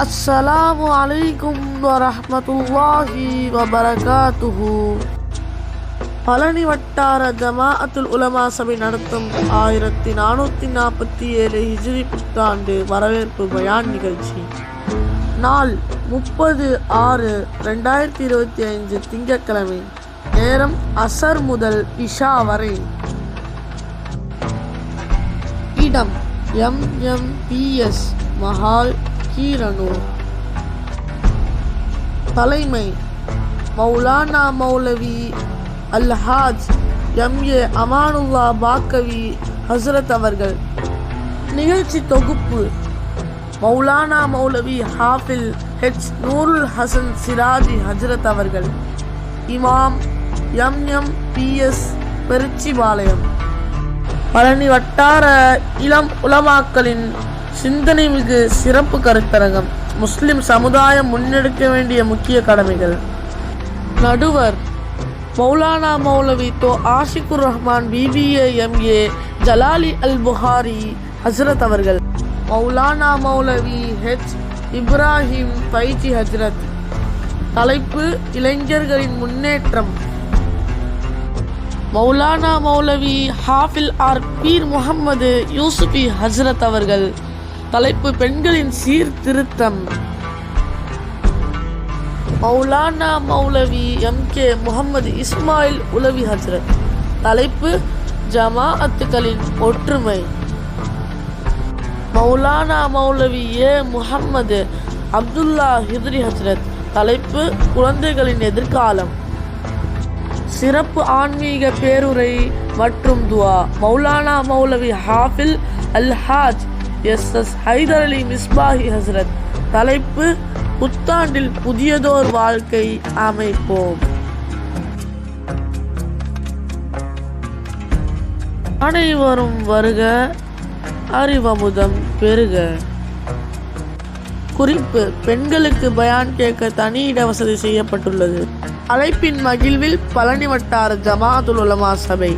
அஸ்ஸலாமு அலைக்கும் வரஹ்மத்துல்லாஹி வபரகாத்துஹு. பழனி வட்டார ஜமாஅத்துல் உலமா சபை நடத்தும் 1447 ஹிஜ்ரி புத்தாண்டு வரவேற்பு பயான் நிகழ்ச்சி. நாள் 30/6/2025 திங்கட்கிழமை. நேரம் அசர் முதல் இஷா வரை. இடம் MMPS மஹால் கீரனூர். தலைமை மௌலானா மௌலவி அல்ஹாஜ் MA அமானுல்லா பாக்கவி ஹஸ்ரத் அவர்கள். நிகழ்ச்சி தொகுப்பு மௌலானா மௌலவி ஹாஃபில் H நூருல் ஹசன் சிராஜி ஹஜ்ரத் அவர்கள். இமாம் MMPS பெருச்சிபாளையம். பழனி வட்டார இளம் உலமாக்களின் சிந்தனை மிகு சிறப்பு கருத்தரங்கம். முஸ்லிம் சமுதாயம் முன்னெடுக்க வேண்டிய முக்கிய கடமைகள். நடுவர் மௌலானா மௌலவி தோ ஆஷிகுர் ரஹ்மான் BBA MA ஜலாலி அல் புகாரி ஹஸ்ரத் அவர்கள். மௌலானா மௌலவி H இப்ராஹிம் பைஜி ஹஜ்ரத். தலைப்பு இளைஞர்களின் முன்னேற்றம். மௌலானா மௌலவி ஹாஃபில் ஆர் பீர் முகமது யூசுஃபி ஹஸ்ரத் அவர்கள். தலைப்பு பெண்களின் சீர்திருத்தம். மௌலானா மௌலவி MK முகமது இஸ்மாயில் உலவி ஹஜ்ரத். தலைப்பு ஜமாஅத்துகளின் ஒற்றுமை. மௌலானா மௌலவி A முகமது அப்துல்லா ஹித்ரி ஹஜ்ரத். தலைப்பு குழந்தைகளின் எதிர்காலம். சிறப்பு ஆன்மீக பேருரை மற்றும் துவா. மௌலானா மௌலவி ஹாஃபில் அல்ஹாஜ் SS ஹைதர் அலி மிஸ்பாஹி ஹஸ்ரத். தலைப்பு புத்தாண்டில் புதியதோர் வாழ்க்கை அமைப்போம். அனைவரும் வருக, அறிவமுதம் பெருக. குறிப்பு: பெண்களுக்கு பயான் கேட்க தனி இட வசதி செய்யப்பட்டுள்ளது. அழைப்பின் மகிழ்வில் பழனி வட்டார ஜமாஅத்துல் உலமா சபை.